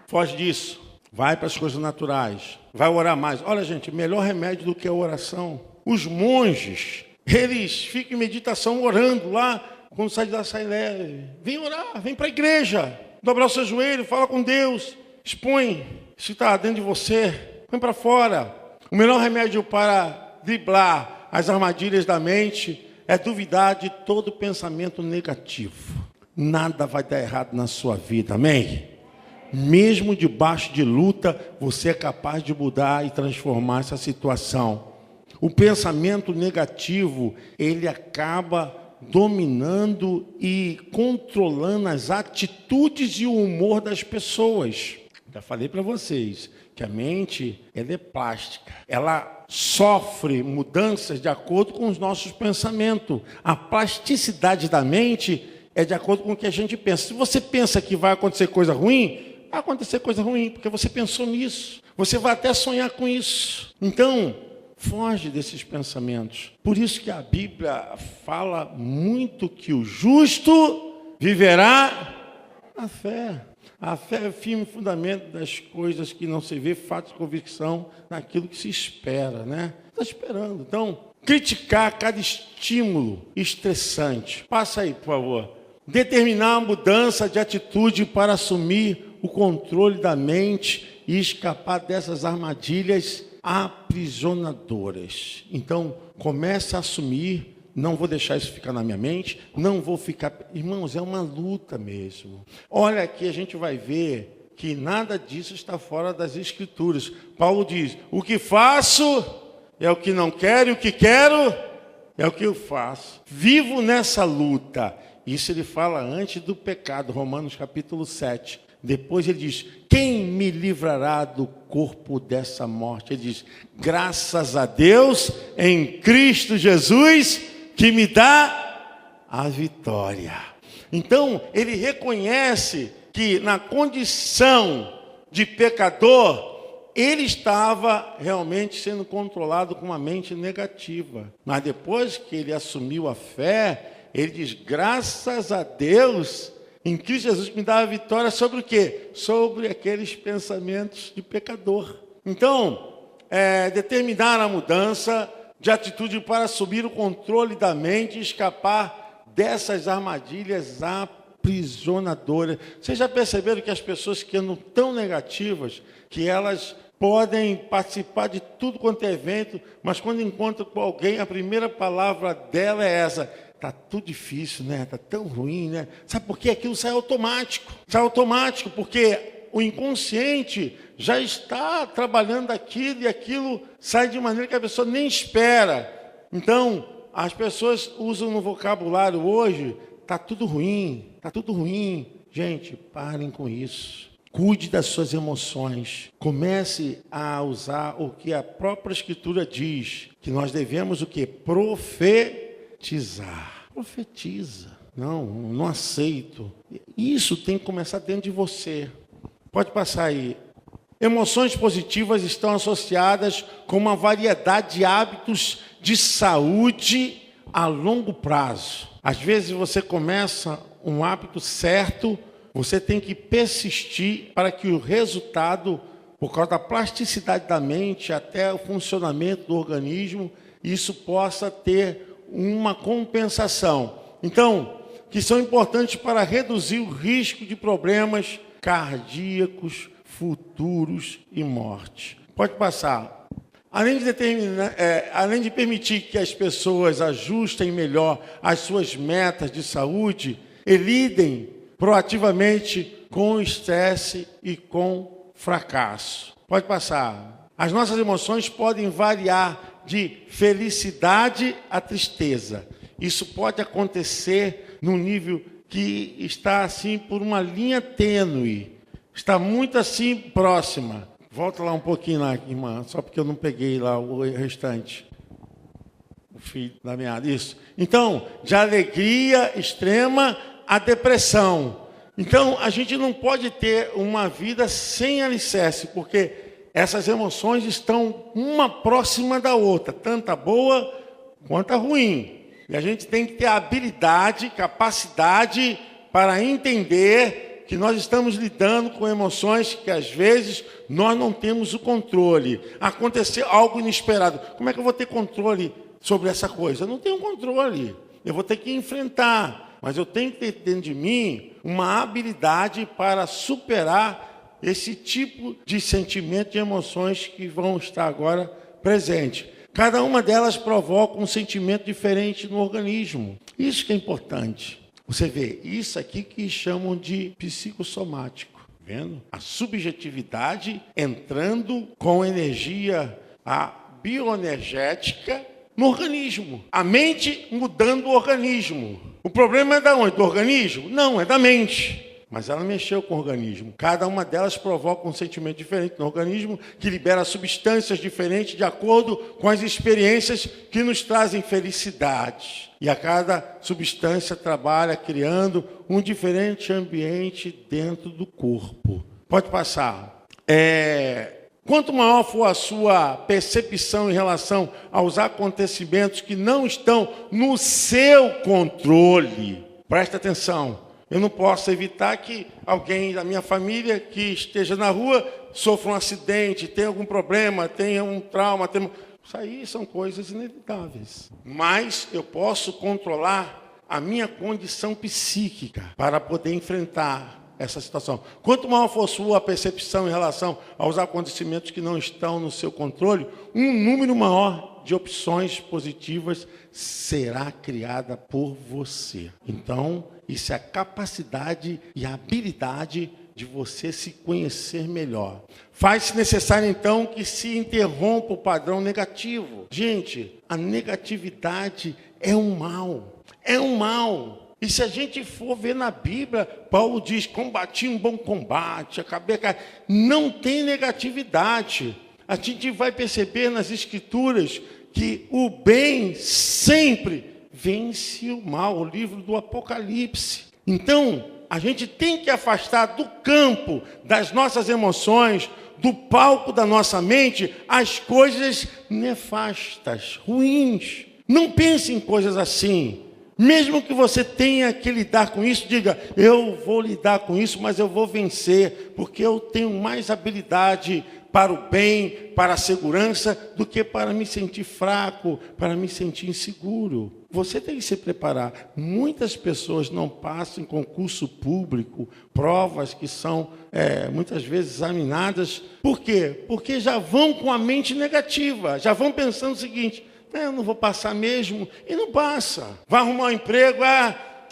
Foge disso. Vai para as coisas naturais. Vai orar mais. Olha, gente, melhor remédio do que a oração. Os monges, eles ficam em meditação orando lá. Quando sai de lá, sai leve. Vem orar, vem para a igreja. Dobrar o seu joelho, fala com Deus. Expõe isso que está dentro de você. Põe para fora. O melhor remédio para driblar as armadilhas da mente é duvidar de todo pensamento negativo. Nada vai dar errado na sua vida. Amém? Mesmo debaixo de luta, você é capaz de mudar e transformar essa situação. O pensamento negativo, ele acaba dominando e controlando as atitudes e o humor das pessoas. Já falei para vocês que a mente, ela é plástica. Ela sofre mudanças de acordo com os nossos pensamentos. A plasticidade da mente é de acordo com o que a gente pensa. Se você pensa que vai acontecer coisa ruim, vai acontecer coisa ruim, porque você pensou nisso. Você vai até sonhar com isso. Então, foge desses pensamentos. Por isso que a Bíblia fala muito que o justo viverá a fé. A fé é o firme fundamento das coisas que não se vê, fato de convicção naquilo que se espera, né? Está esperando. Então, criticar cada estímulo estressante. Passa aí, por favor. Determinar a mudança de atitude para assumir o controle da mente e escapar dessas armadilhas aprisionadoras. Então, começa a assumir, não vou deixar isso ficar na minha mente, não vou ficar... Irmãos, é uma luta mesmo. Olha aqui, a gente vai ver que nada disso está fora das Escrituras. Paulo diz, o que faço é o que não quero, e o que quero é o que eu faço. Vivo nessa luta. Isso ele fala antes do pecado, Romanos capítulo 7. Depois ele diz, quem me livrará do corpo dessa morte? Ele diz, graças a Deus em Cristo Jesus, que me dá a vitória. Então, ele reconhece que na condição de pecador, ele estava realmente sendo controlado com uma mente negativa. Mas depois que ele assumiu a fé, ele diz, graças a Deus, em Cristo Jesus me dá a vitória sobre o quê? Sobre aqueles pensamentos de pecador. Então, determinar a mudança de atitude para assumir o controle da mente e escapar dessas armadilhas aprisionadoras. Vocês já perceberam que as pessoas que andam tão negativas, que elas podem participar de tudo quanto é evento, mas quando encontram com alguém, a primeira palavra dela é essa: está tudo difícil, né? Está tão ruim, né? Sabe por quê? Aquilo sai automático. Sai automático, porque o inconsciente já está trabalhando aquilo e aquilo sai de maneira que a pessoa nem espera. Então, as pessoas usam no vocabulário hoje, está tudo ruim, está tudo ruim. Gente, parem com isso. Cuide das suas emoções. Comece a usar o que a própria Escritura diz, que nós devemos o quê? Profetizar. Profetiza. Não aceito. Isso tem que começar dentro de você. Pode passar aí. Emoções positivas estão associadas com uma variedade de hábitos de saúde a longo prazo. Às vezes você começa um hábito certo, você tem que persistir para que o resultado, por causa da plasticidade da mente, até o funcionamento do organismo, isso possa ter uma compensação. Então, que são importantes para reduzir o risco de problemas cardíacos, futuros e morte. Pode passar. Além de permitir que as pessoas ajustem melhor as suas metas de saúde, lidem proativamente com o estresse e com fracasso. Pode passar. As nossas emoções podem variar de felicidade a tristeza. Isso pode acontecer num nível que está assim por uma linha tênue. Está muito assim próxima. Volta lá um pouquinho lá, irmã, só porque eu não peguei lá o restante. O fio da meada, isso. Então, de alegria extrema a depressão. Então, a gente não pode ter uma vida sem alicerce, porque essas emoções estão uma próxima da outra, tanto a boa quanto a ruim. E a gente tem que ter habilidade, capacidade para entender que nós estamos lidando com emoções que, às vezes, nós não temos o controle. Aconteceu algo inesperado. Como é que eu vou ter controle sobre essa coisa? Eu não tenho controle. Eu vou ter que enfrentar. Mas eu tenho que ter dentro de mim uma habilidade para superar esse tipo de sentimento e emoções que vão estar agora presentes. Cada uma delas provoca um sentimento diferente no organismo. Isso que é importante. Você vê, isso aqui que chamam de psicossomático. Vendo? A subjetividade entrando com energia, a bioenergética no organismo. A mente mudando o organismo. O problema é da onde? Do organismo? Não, é da mente. Mas ela mexeu com o organismo. Cada uma delas provoca um sentimento diferente no organismo, que libera substâncias diferentes de acordo com as experiências que nos trazem felicidade. E a cada substância trabalha criando um diferente ambiente dentro do corpo. Pode passar. Quanto maior for a sua percepção em relação aos acontecimentos que não estão no seu controle, presta atenção. Eu não posso evitar que alguém da minha família que esteja na rua sofra um acidente, tenha algum problema, tenha um trauma. Isso aí são coisas inevitáveis. Mas eu posso controlar a minha condição psíquica para poder enfrentar essa situação. Quanto maior for sua percepção em relação aos acontecimentos que não estão no seu controle, um número maior de opções positivas será criada por você. Então, isso é a capacidade e a habilidade de você se conhecer melhor. Faz-se necessário, então, que se interrompa o padrão negativo. Gente, a negatividade é um mal. É um mal. E se a gente for ver na Bíblia, Paulo diz, combati um bom combate, acabei... Não tem negatividade. A gente vai perceber nas Escrituras que o bem sempre vence o mal. O livro do Apocalipse. Então, a gente tem que afastar do campo das nossas emoções, do palco da nossa mente, as coisas nefastas, ruins. Não pense em coisas assim. Mesmo que você tenha que lidar com isso, diga, eu vou lidar com isso, mas eu vou vencer, porque eu tenho mais habilidade para o bem, para a segurança, do que para me sentir fraco, para me sentir inseguro. Você tem que se preparar. Muitas pessoas não passam em concurso público, provas que são muitas vezes examinadas. Por quê? Porque já vão com a mente negativa, já vão pensando o seguinte, eu não vou passar mesmo, e não passa. Vai arrumar um emprego,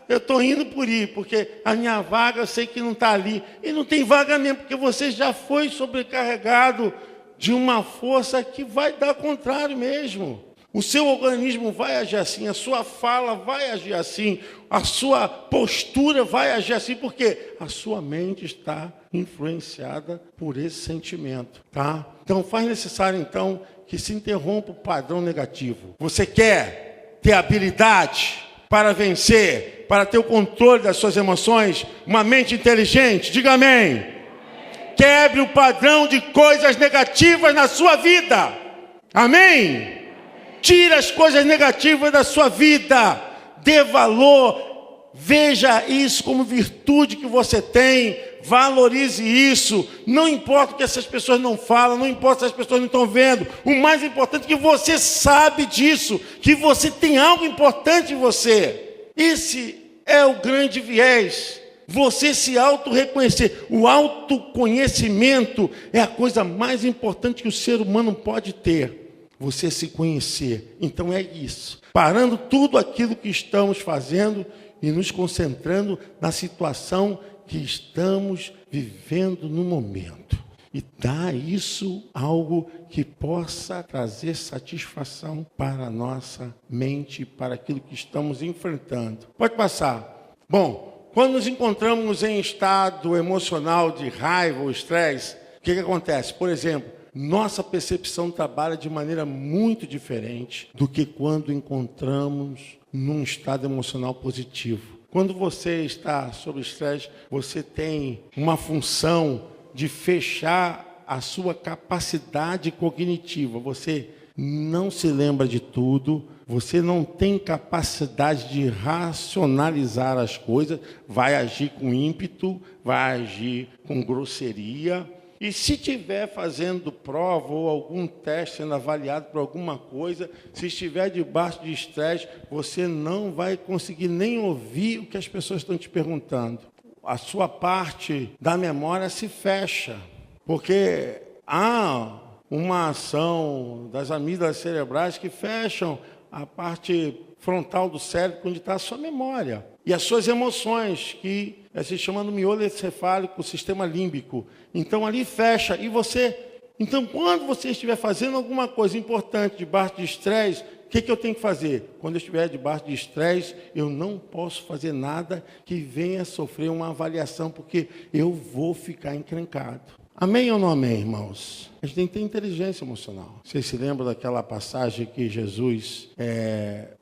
eu estou indo por ir, porque a minha vaga eu sei que não está ali. E não tem vaga mesmo, porque você já foi sobrecarregado de uma força que vai dar contrário mesmo. O seu organismo vai agir assim, a sua fala vai agir assim, a sua postura vai agir assim, porque a sua mente está influenciada por esse sentimento, tá? Então, faz necessário, então, que se interrompa o padrão negativo. Você quer ter habilidade para vencer, para ter o controle das suas emoções, uma mente inteligente? Diga amém. Quebre o padrão de coisas negativas na sua vida. Amém? Tira as coisas negativas da sua vida. Dê valor. Veja isso como virtude que você tem. Valorize isso. Não importa o que essas pessoas não falam, não importa se as pessoas não estão vendo. O mais importante é que você sabe disso, que você tem algo importante em você. Esse é o grande viés. Você se auto-reconhecer. O autoconhecimento é a coisa mais importante que o ser humano pode ter. Você se conhecer. Então é isso. Parando tudo aquilo que estamos fazendo e nos concentrando na situação que estamos vivendo no momento. E dá isso algo que possa trazer satisfação para a nossa mente, para aquilo que estamos enfrentando. Pode passar. Bom, quando nos encontramos em estado emocional de raiva ou estresse, o que acontece? Por exemplo, nossa percepção trabalha de maneira muito diferente do que quando encontramos num estado emocional positivo. Quando você está sob estresse, você tem uma função de fechar a sua capacidade cognitiva. Você não se lembra de tudo, você não tem capacidade de racionalizar as coisas, vai agir com ímpeto, vai agir com grosseria. E se estiver fazendo prova ou algum teste sendo avaliado por alguma coisa, se estiver debaixo de estresse, você não vai conseguir nem ouvir o que as pessoas estão te perguntando. A sua parte da memória se fecha, porque há uma ação das amígdalas cerebrais que fecham a parte frontal do cérebro, onde está a sua memória. E as suas emoções, que se chama no miolo encefálico, o sistema límbico. Então, ali fecha. E você... Então, quando você estiver fazendo alguma coisa importante debaixo de estresse, o que eu tenho que fazer? Quando eu estiver debaixo de estresse, eu não posso fazer nada que venha sofrer uma avaliação, porque eu vou ficar encrencado. Amém ou não amém, irmãos? A gente tem que ter inteligência emocional. Vocês se lembram daquela passagem que Jesus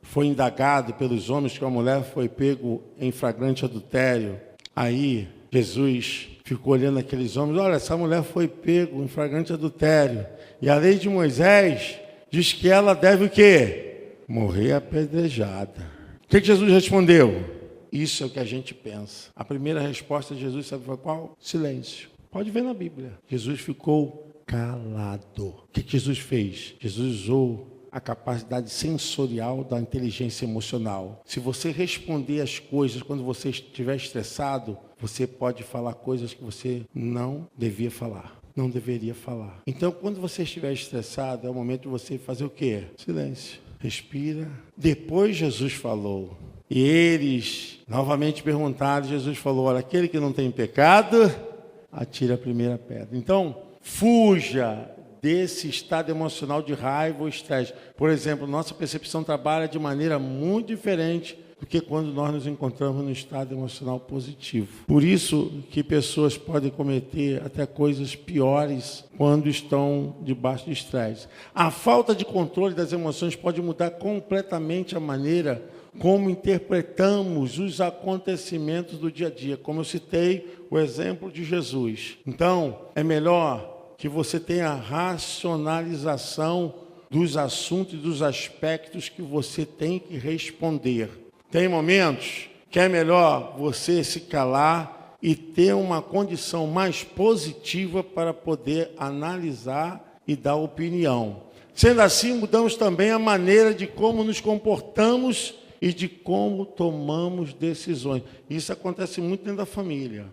foi indagado pelos homens que a mulher foi pego em flagrante adultério? Aí Jesus ficou olhando aqueles homens, olha, essa mulher foi pego em flagrante adultério. E a lei de Moisés diz que ela deve o quê? Morrer apedrejada. O que Jesus respondeu? Isso é o que a gente pensa. A primeira resposta de Jesus, sabe qual? Silêncio. Pode ver na Bíblia. Jesus ficou calado. O que Jesus fez? Jesus usou a capacidade sensorial da inteligência emocional. Se você responder as coisas quando você estiver estressado, você pode falar coisas que você não devia falar. Não deveria falar. Então, quando você estiver estressado, é o momento de você fazer o quê? Silêncio. Respira. Depois Jesus falou. E eles novamente perguntaram, Jesus falou, olha, aquele que não tem pecado, atira a primeira pedra. Então, fuja desse estado emocional de raiva ou estresse. Por exemplo, nossa percepção trabalha de maneira muito diferente do que quando nós nos encontramos no estado emocional positivo. Por isso que pessoas podem cometer até coisas piores quando estão debaixo de estresse. A falta de controle das emoções pode mudar completamente a maneira como interpretamos os acontecimentos do dia a dia. Como eu citei o exemplo de Jesus. Então, é melhor que você tenha a racionalização dos assuntos e dos aspectos que você tem que responder. Tem momentos que é melhor você se calar e ter uma condição mais positiva para poder analisar e dar opinião. Sendo assim, mudamos também a maneira de como nos comportamos e de como tomamos decisões. Isso acontece muito dentro da família,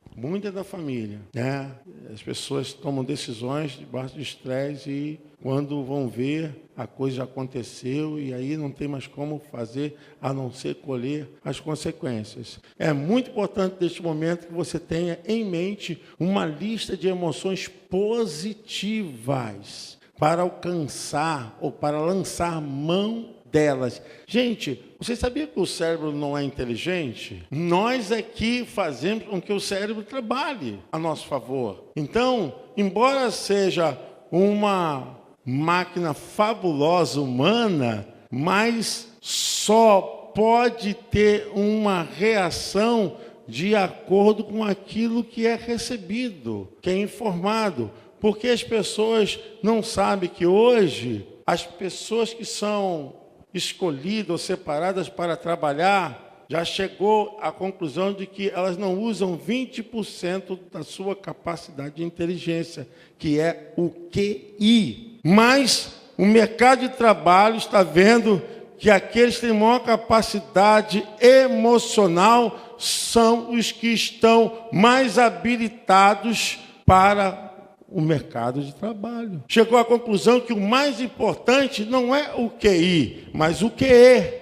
né? As pessoas tomam decisões debaixo de estresse e quando vão ver, a coisa já aconteceu e aí não tem mais como fazer a não ser colher as consequências. É muito importante neste momento que você tenha em mente uma lista de emoções positivas para alcançar ou para lançar mão delas. Gente, você sabia que o cérebro não é inteligente? Nós aqui fazemos com que o cérebro trabalhe a nosso favor. Então, embora seja uma máquina fabulosa humana, mas só pode ter uma reação de acordo com aquilo que é recebido, que é informado. Porque as pessoas não sabem que hoje as pessoas que são escolhidas ou separadas para trabalhar, já chegou à conclusão de que elas não usam 20% da sua capacidade de inteligência, que é o QI. Mas o mercado de trabalho está vendo que aqueles que têm maior capacidade emocional são os que estão mais habilitados para o mercado de trabalho. Chegou à conclusão que o mais importante não é o QI, mas o QE,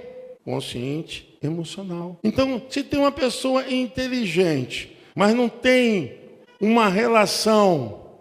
consciente emocional. Então, se tem uma pessoa inteligente, mas não tem uma relação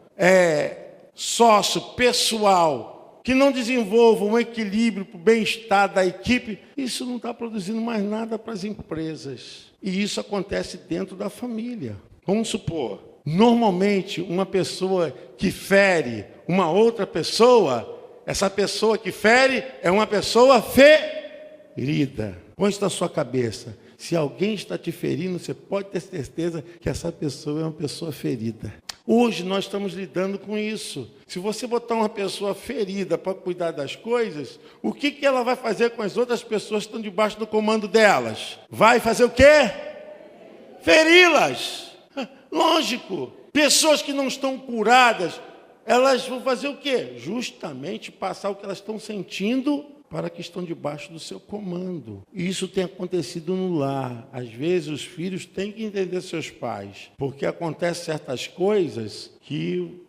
sócio-pessoal, que não desenvolva um equilíbrio para o bem-estar da equipe, isso não está produzindo mais nada para as empresas. E isso acontece dentro da família. Vamos supor, normalmente, uma pessoa que fere uma outra pessoa, essa pessoa que fere é uma pessoa ferida. Põe isso na sua cabeça. Se alguém está te ferindo, você pode ter certeza que essa pessoa é uma pessoa ferida. Hoje nós estamos lidando com isso. Se você botar uma pessoa ferida para cuidar das coisas, o que ela vai fazer com as outras pessoas que estão debaixo do comando delas? Vai fazer o quê? Feri-las. Lógico, pessoas que não estão curadas, elas vão fazer o quê? Justamente passar o que elas estão sentindo para que estão debaixo do seu comando. E isso tem acontecido no lar. Às vezes os filhos têm que entender seus pais, porque acontecem certas coisas que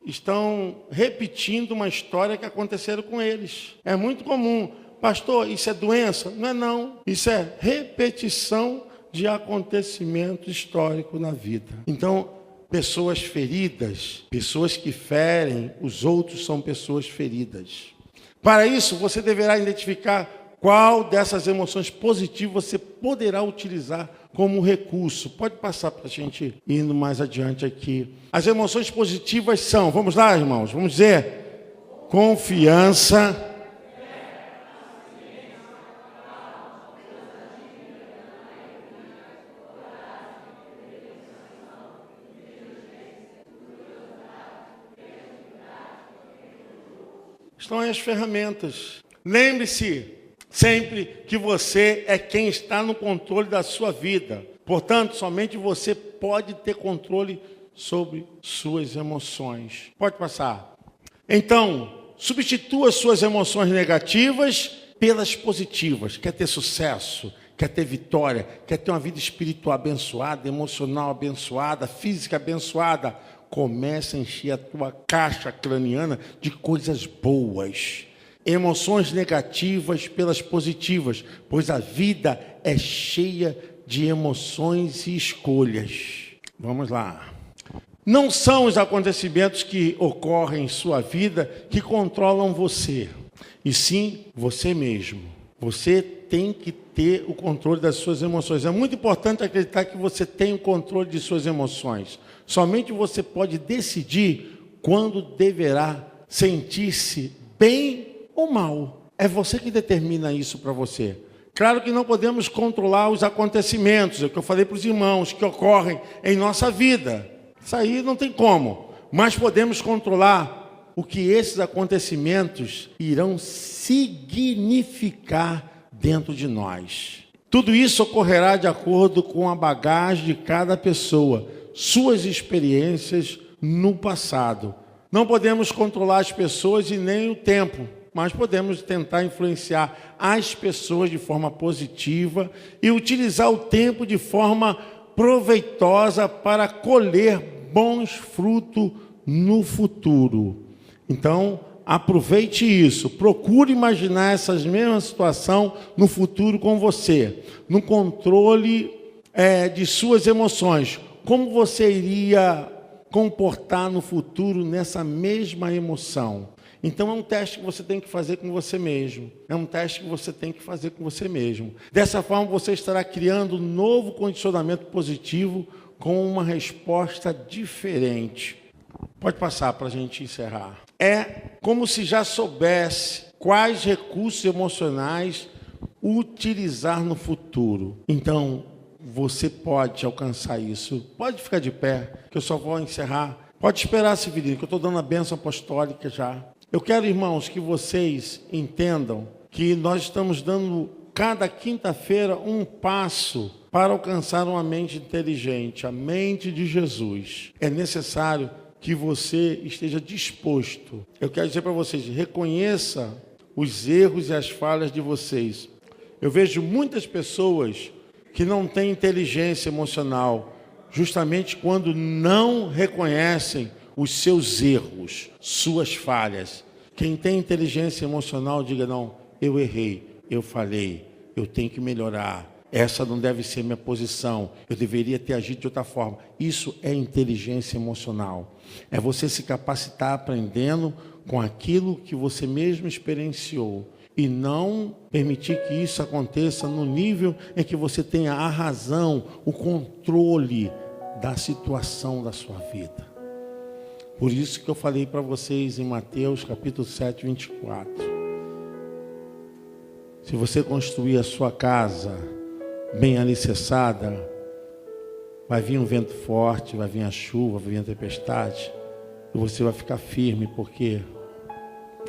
estão repetindo uma história que aconteceram com eles. É muito comum. Pastor, isso é doença? Não é não. Isso é repetição de acontecimento histórico na vida. Então, pessoas feridas, pessoas que ferem os outros são pessoas feridas. Para isso, você deverá identificar qual dessas emoções positivas você poderá utilizar como recurso. Pode passar para a gente indo mais adiante aqui. As emoções positivas são, vamos lá, irmãos, vamos dizer, confiança, estão aí as ferramentas. Lembre-se sempre que você é quem está no controle da sua vida. Portanto, somente você pode ter controle sobre suas emoções. Pode passar. Então, Substitua suas emoções negativas pelas positivas. Quer ter sucesso? Quer ter vitória? Quer ter uma vida espiritual abençoada, emocional abençoada, física abençoada? Comece a encher a tua caixa craniana de coisas boas. Emoções negativas pelas positivas, pois a vida é cheia de emoções e escolhas. Vamos lá. Não são os acontecimentos que ocorrem em sua vida que controlam você, e sim você mesmo. Você tem que ter o controle das suas emoções. É muito importante acreditar que você tem o controle de suas emoções. Somente você pode decidir quando deverá sentir-se bem ou mal. É você que determina isso para você. Claro que não podemos controlar os acontecimentos, é o que eu falei para os irmãos, que ocorrem em nossa vida. Isso aí não tem como. Mas podemos controlar o que esses acontecimentos irão significar dentro de nós. Tudo isso ocorrerá de acordo com a bagagem de cada pessoa, suas experiências no passado. Não podemos controlar as pessoas e nem o tempo, mas podemos tentar influenciar as pessoas de forma positiva e utilizar o tempo de forma proveitosa para colher bons frutos no futuro. Então, aproveite isso. Procure imaginar essas mesmas situações no futuro com você, no controle de suas emoções. Como você iria comportar no futuro nessa mesma emoção? Então, é um teste que você tem que fazer com você mesmo. É um teste que você tem que fazer com você mesmo. Dessa forma, você estará criando um novo condicionamento positivo com uma resposta diferente. Pode passar para a gente encerrar. É como se já soubesse quais recursos emocionais utilizar no futuro. Então, você pode alcançar isso. Pode ficar de pé, que eu só vou encerrar. Pode esperar, Severino, que eu estou dando a bênção apostólica já. Eu quero, irmãos, que vocês entendam que nós estamos dando cada quinta-feira um passo para alcançar uma mente inteligente, a mente de Jesus. É necessário que você esteja disposto. Eu quero dizer para vocês, reconheça os erros e as falhas de vocês. Eu vejo muitas pessoas que não têm inteligência emocional, justamente quando não reconhecem os seus erros, suas falhas. Quem tem inteligência emocional, diga, não, eu errei, eu falhei, eu tenho que melhorar. Essa não deve ser minha posição, eu deveria ter agido de outra forma. Isso é inteligência emocional. É você se capacitar aprendendo com aquilo que você mesmo experienciou e não permitir que isso aconteça no nível em que você tenha a razão, o controle da situação da sua vida. Por isso que eu falei para vocês em Mateus capítulo 7, 24. Se você construir a sua casa bem alicerçada, vai vir um vento forte, vai vir a chuva, vai vir a tempestade, e você vai ficar firme, porque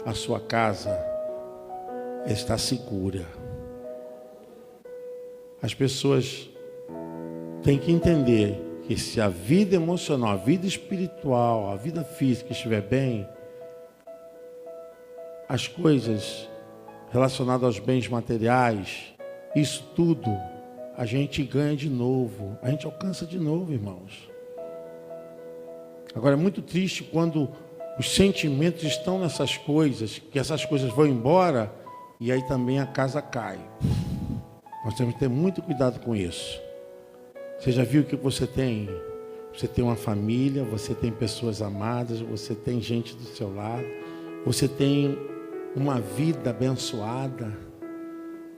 a sua casa está segura. As pessoas têm que entender que se a vida emocional, a vida espiritual, a vida física estiver bem, as coisas relacionadas aos bens materiais, isso tudo a gente ganha de novo, a gente alcança de novo, irmãos. Agora é muito triste quando os sentimentos estão nessas coisas, que essas coisas vão embora e aí também a casa cai. Nós temos que ter muito cuidado com isso. Você já viu que você tem? Você tem uma família, você tem pessoas amadas, você tem gente do seu lado, você tem uma vida abençoada.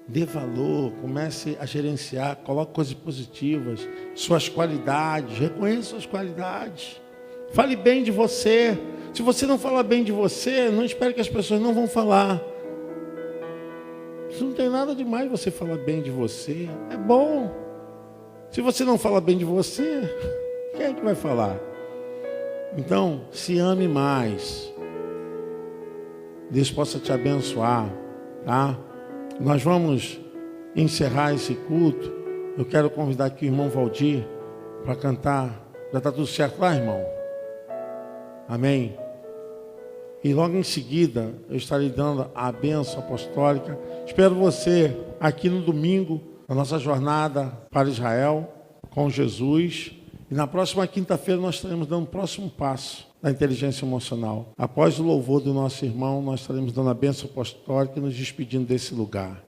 Dê valor, comece a gerenciar, coloque coisas positivas, suas qualidades, reconheça suas qualidades. Fale bem de você. Se você não falar bem de você, não espere que as pessoas não vão falar. Isso não tem nada demais você falar bem de você. É bom. Se você não fala bem de você, quem é que vai falar? Então, se ame mais. Deus possa te abençoar, tá? Nós vamos encerrar esse culto. Eu quero convidar aqui o irmão Valdir para cantar. Já está tudo certo lá, irmão? Amém? E logo em seguida eu estarei dando a bênção apostólica. Espero você aqui no domingo, na nossa jornada para Israel com Jesus. E na próxima quinta-feira nós estaremos dando o próximo passo da inteligência emocional. Após o louvor do nosso irmão, nós estaremos dando a bênção apostólica e nos despedindo desse lugar.